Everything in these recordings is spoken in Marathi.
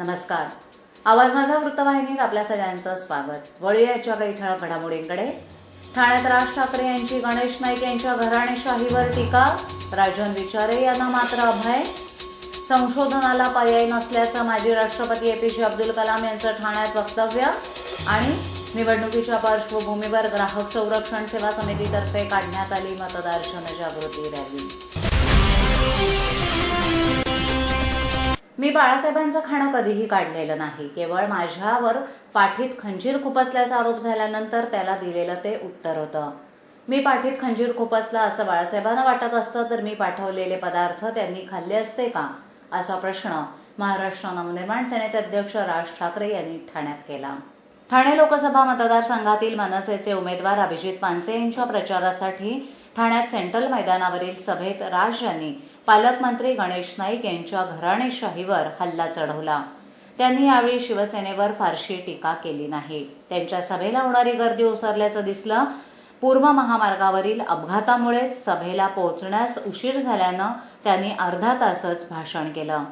नमस्कार. आवाज माझा वृत्तवाहिनीत आपल्या सगळ्यांचं स्वागत. वळूया याच्या काही ठळक घडामोडींकडे. ठाण्यात राज ठाकरे यांची गणेश नाईक यांच्या घराणेशाहीवर टीका. राजन विचारे यांना मात्र अभय. संशोधनाला पर्याय नसल्याचं माजी राष्ट्रपती एपीजे अब्दुल कलाम यांचं ठाण्यात वक्तव्य. आणि निवडणुकीच्या पार्श्वभूमीवर ग्राहक संरक्षण सेवा समितीतर्फे काढण्यात आली मतदार जनजागृती रॅली. मी बाळासाहेबांचं खाणं कधीही काढलेलं नाही. केवळ माझ्यावर पाठीत खंजीर खुपसल्याचा आरोप झाल्यानंतर त्याला दिलेलं ते उत्तर होतं. मी पाठीत खंजीर खुपसला असं बाळासाहेबांना वाटत असतं तर मी पाठवलेले पदार्थ त्यांनी खाल्ले असते का, असा प्रश्न महाराष्ट्र नवनिर्माण सेनेचे अध्यक्ष राज ठाकरे यांनी ठाण्यात केला. ठाणे लोकसभा मतदारसंघातील मनसेचे उमेदवार अभिजित पानसे यांच्या प्रचारासाठी ठाण्यात सेंट्रल मैदानावरील सभेत राज यांनी पालकमंत्री गणेश नाईक यांच्या घराणेशाहीवर हल्ला चढवला. त्यांनी यावेळी शिवसेनेवर फारशी टीका केली नाही. त्यांच्या सभेला होणारी गर्दी ओसरल्याचं दिसलं. पूर्व महामार्गावरील अपघातामुळेच सभेला पोहोचण्यास उशीर झाल्यानं त्यांनी अर्धा तासच भाषण केलं.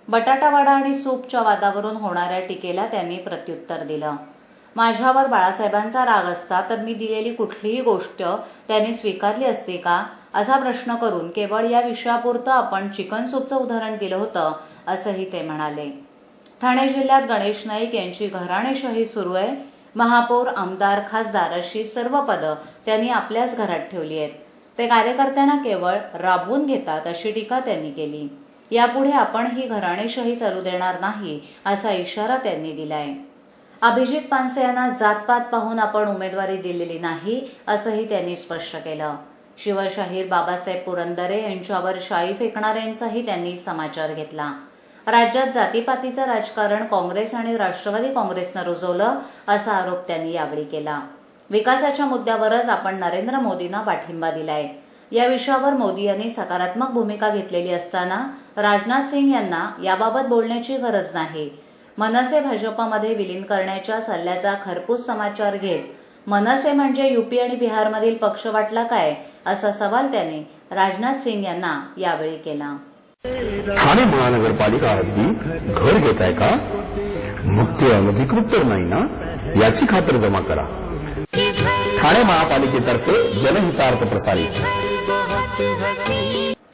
बटाटावडा आणि सूपच्या वादावरून होणाऱ्या टीकेला त्यांनी प्रत्युत्तर दिलं. माझ्यावर बाळासाहेबांचा राग असता तर मी दिलेली कुठलीही गोष्ट त्यांनी स्वीकारली असती का, असा प्रश्न करून केवळ या विषयापुरतं आपण चिकन सूपचं उदाहरण दिलं होतं, असंही ते म्हणाले. ठाणे जिल्ह्यात गणेश नाईक यांची घराणेशाही सुरू आहे. महापौर, आमदार, खासदार अशी सर्व पदं त्यांनी आपल्याच घरात ठेवली आहेत. ते कार्यकर्त्यांना केवळ राबवून घेतात, अशी टीका त्यांनी केली. यापुढे आपण ही घराणेशाही चालू देणार नाही, असा इशारा त्यांनी दिलाय. अभिजित पानसे यांना जातपात पाहून आपण उमेदवारी दिलेली नाही, असंही त्यांनी स्पष्ट केलं. शिवशाहीर बाबासाहेब पुरंदरे यांच्यावर शाई फेकणाऱ्यांचाही त्यांनी समाचार घेतला. राज्यात जातीपातीचं राजकारण काँग्रेस आणि राष्ट्रवादी काँग्रेसनं रुजवलं, असा आरोप त्यांनी यावेळी केला. विकासाच्या मुद्द्यावरच आपण नरेंद्र मोदींना पाठिंबा दिलाय. या विषयावर मोदी यांनी सकारात्मक भूमिका घेतलेली असताना राजनाथ सिंग यांना याबाबत बोलण्याची गरज नाही. मनसे भाजपामध्ये विलीन करण्याच्या सल्ल्याचा खरपूस समाचार घेत मनसे म्हणजे युपी आणि बिहारमधील पक्ष वाटला काय, असा सवाल त्यांनी राजनाथ सिंग यांना यावेळी केला. ठाणे महानगरपालिका हद्दीत घर घेताय का? मग ते अनधिकृत तर नाही ना, याची खातर जमा करा. ठाणे महापालिकेतर्फे जनहितार्थ प्रसारित.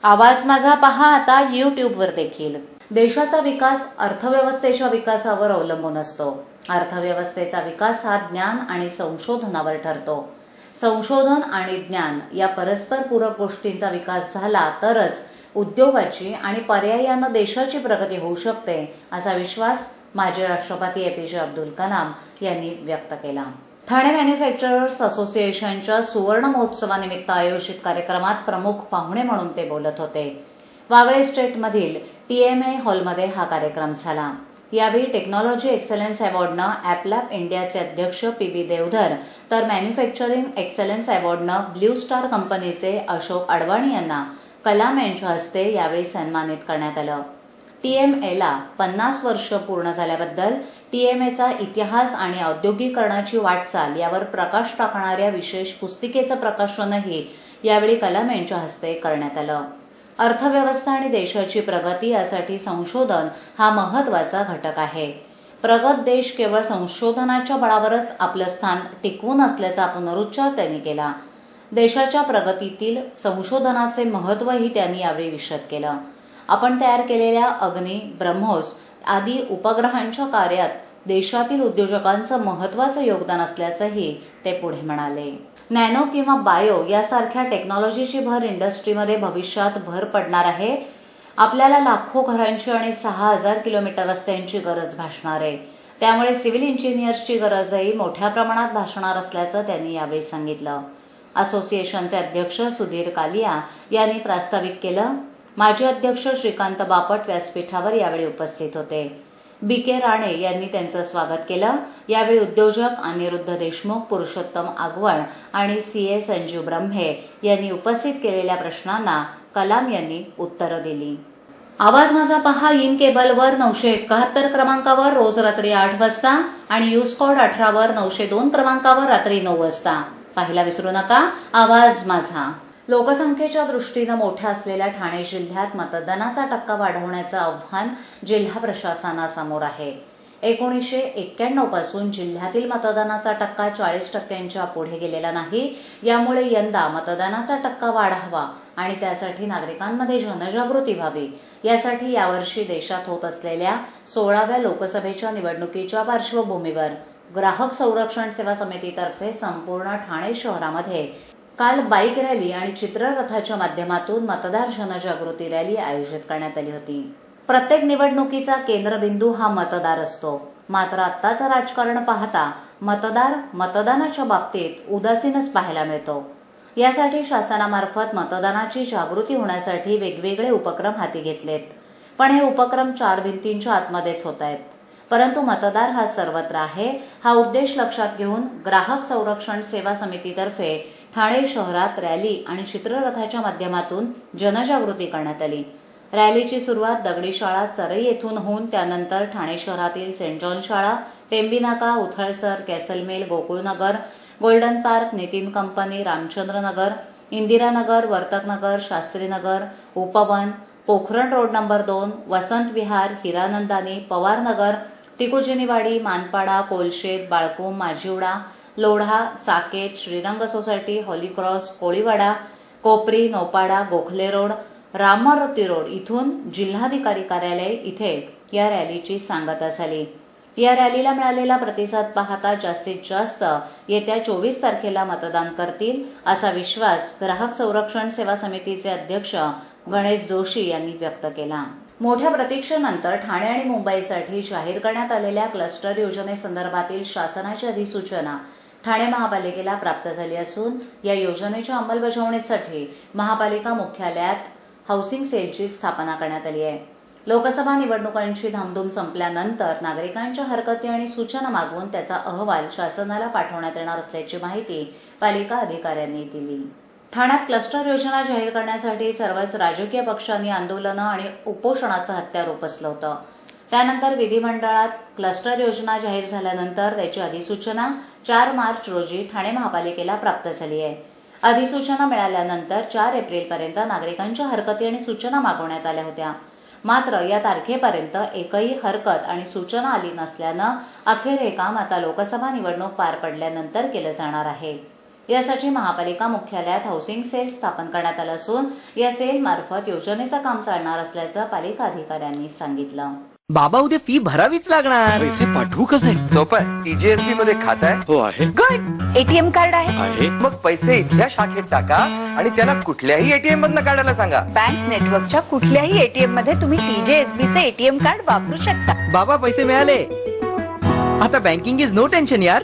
आवाज माझा पहा आता युट्यूबवर देखील. देशाचा विकास अर्थव्यवस्थेच्या विकासावर अवलंबून असतो. अर्थव्यवस्थेचा विकास हा ज्ञान आणि संशोधनावर ठरतो. संशोधन आणि ज्ञान या परस्पर पूरक गोष्टींचा विकास झाला तरच उद्योगाची आणि पर्यायानं देशाची प्रगती होऊ शकते, असा विश्वास माजी राष्ट्रपती एपीजे अब्दुल कलाम यांनी व्यक्त केला. ठाणे मॅन्युफॅक्चरर्स असोसिएशनच्या सुवर्ण महोत्सवानिमित्त आयोजित कार्यक्रमात प्रमुख पाहुणे म्हणून ते बोलत होते. वागळे इस्टेटमधील TMA हॉलमध्ये हा कार्यक्रम झाला. यावेळी टेक्नॉलॉजी एक्सलन्स अवॉर्डनं ॲपलॅब इंडियाचे अध्यक्ष PB देवधर तर मॅन्युफॅक्चरिंग एक्सलन्स अवॉर्डनं ब्ल्यू स्टार कंपनीचे अशोक अडवाणी यांना कलाम यांच्या हस्ते यावेळी सन्मानित करण्यात आलं. TMAला 50 वर्ष पूर्ण झाल्याबद्दल TMAचा इतिहास आणि औद्योगिकरणाची वाटचाल यावर प्रकाश टाकणाऱ्या विशेष पुस्तिकेचं प्रकाशनही यावेळी कलाम यांच्या हस्ते करण्यात आलं. अर्थव्यवस्था आणि देशाची प्रगती यासाठी संशोधन हा महत्वाचा घटक आहे. प्रगत देश केवळ संशोधनाच्या बळावरच आपलं स्थान टिकवून असल्याचा पुनरुच्चार त्यांनी केला. देशाच्या प्रगतीतील संशोधनाचे महत्वही त्यांनी यावेळी विशद केलं. आपण तयार केलेल्या अग्नी, ब्रह्मोस आदी उपग्रहांच्या कार्यात देशातील उद्योजकांचं महत्वाचं योगदान असल्याचंही ते पुढे म्हणाले. नॅनो किंवा बायो यासारख्या टेक्नॉलॉजीची भर इंडस्ट्रीमध्ये भविष्यात भर पडणार आहे. आपल्याला लाखो घरांची आणि 6000 किलोमीटर रस्त्यांची गरज भासणार आहे. त्यामुळे सिव्हिल इंजिनियर्सची गरजही मोठ्या प्रमाणात भासणार असल्याचं त्यांनी यावेळी सांगितलं. असोसिएशनचे अध्यक्ष सुधीर कालिया यांनी प्रास्ताविक केलं. माजी अध्यक्ष श्रीकांत बापट व्यासपीठावर यावेळी उपस्थित होते. BK राणे यांनी त्यांचं स्वागत केलं. यावेळी उद्योजक अनिरुद्ध देशमुख, पुरुषोत्तम आगवळ आणि CA संजीव ब्रह्मे यांनी उपस्थित केलेल्या प्रश्नांना कलाम यांनी उत्तरं दिली. आवाज माझा पहा इन केबलवर 971 क्रमांकावर रोज रात्री 8 वाजता आणि यूस्कॉड 18 वर 902 क्रमांकावर रात्री 9 वाजता. पाहायला विसरू नका आवाज माझा. लोकसंख्येच्या दृष्टीनं मोठ्या असलेल्या ठाणे जिल्ह्यात मतदानाचा टक्का वाढवण्याचं आव्हान जिल्हा प्रशासनासमोर आहे. 1991 पासून जिल्ह्यातील मतदानाचा टक्का 40% पुढे गेलेला नाही. यामुळे यंदा मतदानाचा टक्का वाढावा आणि त्यासाठी नागरिकांमध्ये जनजागृती व्हावी यासाठी यावर्षी देशात होत असलेल्या 16व्या लोकसभेच्या निवडणुकीच्या पार्श्वभूमीवर ग्राहक संरक्षण सेवा समितीतर्फे संपूर्ण ठाणे शहरामध्ये काल बाईक रॅली आणि चित्ररथाच्या माध्यमातून मतदार जनजागृती रॅली आयोजित करण्यात आली होती. प्रत्येक निवडणुकीचा केंद्रबिंदू हा मतदार असतो. मात्र आत्ताचं राजकारण पाहता मतदार मतदानाच्या बाबतीत उदासीनच पाहायला मिळतो. यासाठी शासनामार्फत मतदानाची जागृती होण्यासाठी वेगवेगळे उपक्रम हाती घेतलेत. पण हे उपक्रम 4 भिंतींच्या आतमध्येच होत आहेत. परंतु मतदार हा सर्वत्र आहे हा उद्देश लक्षात घेऊन ग्राहक संरक्षण सेवा समितीतर्फे ठाणे शहरात रॅली आणि चित्ररथाच्या माध्यमातून जनजागृती करण्यात आली. रॅलीची सुरुवात दगडी शाळा चरई येथून होऊन त्यानंतर ठाणे शहरातील सेंट जॉन शाळा, Tembi Naka, Uthalsar, Castle Mill, Gokulnagar, Golden Park, Nitin Company, Ramchandranagar, Indiranagar, Vartaknagar, Shastrinagar, Upvan, Pokhran Road number 2, Vasant Vihar, Hiranandani, Pawarnagar, Tikujiniwadi, Manpada, Kolshet, Balkum, Majiwada, Lodha, Saket, Shrirang Society, Holy Cross, Koliwada, Kopri, Naupada, Gokhale Road, Rammaruti Road इथून जिल्हाधिकारी कार्यालय इथे या रॅलीची सांगता झाली. या रॅलीला मिळालेला प्रतिसाद पाहता जास्तीत जास्त येत्या 24 तारखेला मतदान करतील असा विश्वास ग्राहक संरक्षण सेवा समितीचे अध्यक्ष गणेश जोशी यांनी व्यक्त केला. मोठ्या प्रतीक्षेनंतर ठाणे आणि मुंबईसाठी जाहीर करण्यात आलेल्या क्लस्टर योजनेसंदर्भातील शासनाची अधिसूचना ठाणे महापालिकेला प्राप्त झाली असून या योजनेच्या अंमलबजावणीसाठी महापालिका मुख्यालयात हाऊसिंग सेलची स्थापना करण्यात आली आहे. लोकसभा निवडणुकांची धामधूम संपल्यानंतर नागरिकांच्या हरकती आणि सूचना मागवून त्याचा अहवाल शासनाला पाठवण्यात येणार असल्याची माहिती पालिका अधिकाऱ्यांनी दिली. ठाण्यात क्लस्टर योजना जाहीर करण्यासाठी सर्वच राजकीय पक्षांनी आंदोलनं आणि उपोषणाचं हत्यार उपसलं होतं. त्यानंतर विधिमंडळात क्लस्टर योजना जाहीर झाल्यानंतर त्याची अधिसूचना 4 मार्च रोजी ठाणे महापालिकेला प्राप्त झाली आहे. अधिसूचना मिळाल्यानंतर 4 एप्रिलपर्यंत नागरिकांच्या हरकती आणि सूचना मागवण्यात आल्या होत्या. मात्र या तारखेपर्यंत एकही हरकत आणि सूचना आली नसल्यानं अखेर हे काम आता लोकसभा निवडणूक पार पडल्यानंतर केलं जाणार आहे. यासाठी महापालिका मुख्यालयात हाऊसिंग सेल स्थापन करण्यात आलं असून या सेलमार्फत योजनेचं काम चालणार असल्याचं पालिका अधिकाऱ्यांनी सांगितलं. बाबा उद्या फी भरावीच लागणार. पैसे पाठवू कसे? सोपं आहे. TGSB मध्ये खातं आहे. हो आहे. गुड. एटीएम कार्ड आहे. मग पैसे इथल्या शाखेत टाका आणि त्याला कुठल्याही एटीएम मधनं काढायला सांगा. बँक नेटवर्कच्या कुठल्याही एटीएम मध्ये तुम्ही TJSB चे एटीएम कार्ड वापरू शकता. बाबा पैसे मिळाले. आता बँकिंग इज नो टेन्शन यार.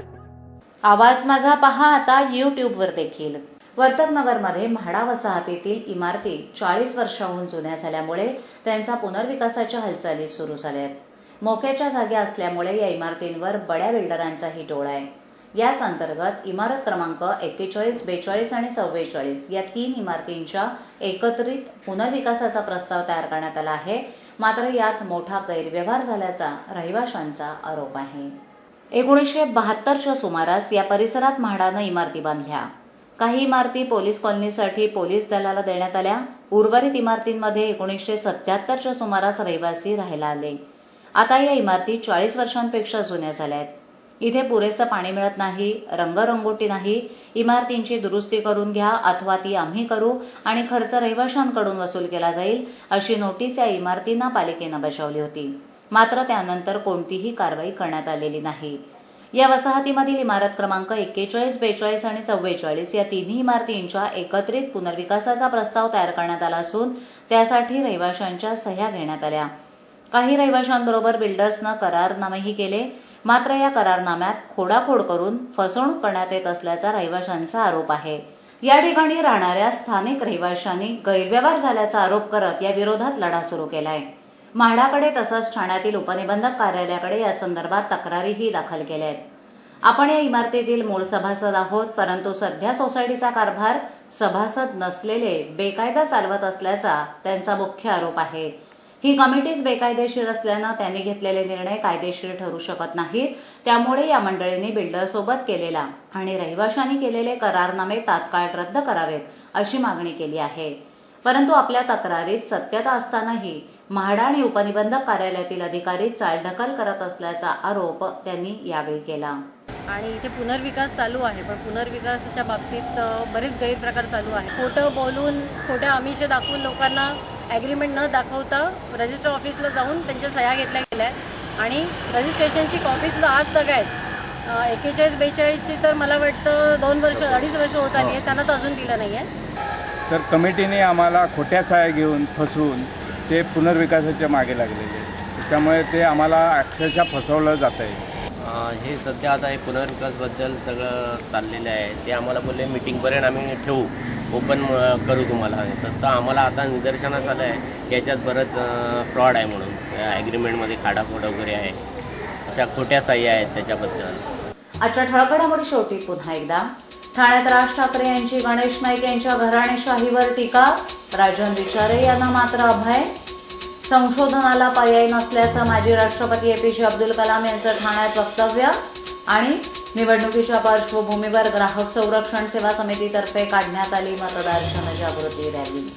आवाज माझा पहा आता YouTubeवर देखील. वर्तकनगरमध्ये म्हाडा वसाहतीतील इमारती 40 वर्षांहून जुन्या झाल्यामुळे त्यांचा पुनर्विकासाच्या हालचाली सुरू झाल्या आहेत. मोक्याच्या जागा असल्यामुळे या इमारतींवर बड्या बिल्डरांचाही डोळा आहे. याच अंतर्गत इमारत क्रमांक 41, 42 आणि 44 या 3 इमारतींच्या एकत्रित पुनर्विकासाचा प्रस्ताव तयार करण्यात आला आहे. मात्र यात मोठा गैरव्यवहार झाल्याचा रहिवाशांचा आरोप आहे. 1972च्या सुमारास या परिसरात म्हाडानं इमारती बांधल्या. काही इमारती पोलीस कॉलनीसाठी पोलीस दलाला देण्यात आल्या. उर्वरित इमारतींमध्ये 1977च्या सुमारास रहिवासी राहायला आले. आता या इमारती 40 वर्षांपेक्षा जुन्या झाल्या आहेत. इथे पुरेसं पाणी मिळत नाही, रंगरंगोटी नाही. इमारतींची दुरुस्ती करून घ्या अथवा ती आम्ही करू आणि खर्च रहिवाशांकडून वसूल केला जाईल अशी नोटीस या इमारतींना पालिकेनं बजावली होती. मात्र त्यानंतर कोणतीही कारवाई करण्यात आलेली नाही. या वसाहतीमधील इमारत क्रमांक 41, 42 आणि 44 या तिन्ही इमारतींच्या एकत्रित पुनर्विकासाचा प्रस्ताव तयार करण्यात आला असून त्यासाठी रहिवाशांच्या सह्या घेण्यात आल्या. काही रहिवाशांबरोबर बिल्डर्सनं करारनामेही केले. मात्र या करारनाम्यात खोडाखोड करून फसवणूक करण्यात येत असल्याचा रहिवाशांचा आरोप आहे. या ठिकाणी राहणाऱ्या स्थानिक रहिवाशांनी गैरव्यवहार झाल्याचा आरोप करत या विरोधात लढा सुरू केलाय. म्हाडाकडे तसंच ठाण्यातील उपनिबंधक कार्यालयाकडे या संदर्भात तक्रारीही दाखल केल्या आहेत. आपण या इमारतीतील मूळ सभासद आहोत, परंतु सध्या सोसायटीचा कारभार सभासद नसलेले बेकायदा चालवत असल्याचा त्यांचा मुख्य आरोप आहे. ही कमिटीच बेकायदेशीर असल्यानं त्यांनी घेतलेले निर्णय कायदेशीर ठरू शकत नाहीत. त्यामुळे या मंडळींनी बिल्डरसोबत केलेला आणि रहिवाशांनी केलेले करारनामे तात्काळ रद्द करावेत अशी मागणी केली आहे. परंतु आपल्या तक्रारीत सत्यता असतानाही म्हाडा आणि उपनिबंधक कार्यालयातील अधिकारी चालढकल करत असल्याचा आरोप त्यांनी यावेळी केला. आणि इथे पुनर्विकास चालू आहे, पण पुनर्विकासाच्या बाबतीत बरेच गैरप्रकार चालू आहे. खोटं बोलून, खोट्या आमिषे दाखवून लोकांना ॲग्रीमेंट न दाखवता रजिस्टर ऑफिसला जाऊन त्यांच्या सह्या घेतल्या गेल्या आहेत आणि रजिस्ट्रेशनची कॉपीसुद्धा आज तक आहेत. 41-42ची तर मला वाटतं 2-2.5 वर्ष होत आली आहे, त्यांना तर अजून दिलं नाही आहे. तर कमिटीने आम्हाला खोट्या सह्या घेऊन फसवून ते पुनर्विकासाच्या मागे लागलेले, त्याच्यामुळे ते आम्हाला अक्षरशः फसवलं जात आहे. हे सध्या आता हे पुनर्विकासबद्दल सगळं चाललेलं आहे. ते आम्हाला बोलले मीटिंगपर्यंत आम्ही ठेवू, ओपन करू तुम्हाला. तर आम्हाला आता निदर्शनास आलं आहे की याच्यात बरंच फ्रॉड आहे म्हणून. ॲग्रीमेंटमध्ये खाडाखोड वगैरे आहे, अशा खोट्या सह्या आहेत त्याच्याबद्दल. आजच्या ठळक घडामोडी शेवटी पुन्हा एकदा. ठाण्यात राज ठाकरे यांची गणेश नाईक यांच्या घराणेशाहीवर टीका. राजन विचारे यांना मात्र अभय. संशोधनाला पर्याय नसल्याचं माजी राष्ट्रपती एपीजे अब्दुल कलाम यांचं ठाण्यात वक्तव्य. आणि निवडणुकीच्या पार्श्वभूमीवर ग्राहक संरक्षण सेवा समितीतर्फे काढण्यात आली मतदार जनजागृती रॅली.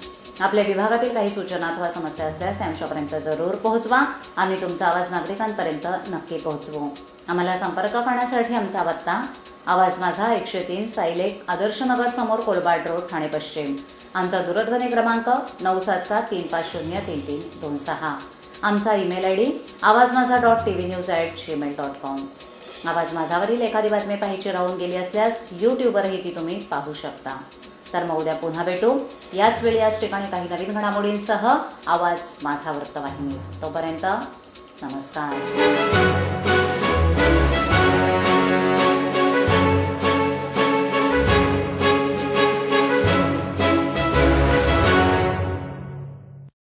आपल्या विभागातील काही सूचना अथवा समस्या असल्यास आमच्यापर्यंत जरूर पोहोचवा. आम्ही तुमचा आवाज नागरिकांपर्यंत नक्की पोहोचवू. आम्हाला संपर्क करण्यासाठी आमचा पत्ता आवाज माझा 103 सायलेक आदर्शनगर समोर कोलबाड रोड ठाणे पश्चिम. आमचा दूरध्वनी क्रमांक 9773503326. आमचा ईमेल आयडी awazmaza.tvnews@gmail.com. आवाज माझावरील एखादी बातमी पाहायची राहून गेली असल्यास यूट्यूबवरही ती तुम्ही पाहू शकता. तर मग उद्या पुन्हा भेटू याच वेळी याच ठिकाणी काही नवीन घडामोडींसह आवाज माझा वृत्तवाहिनी. तोपर्यंत नमस्कार.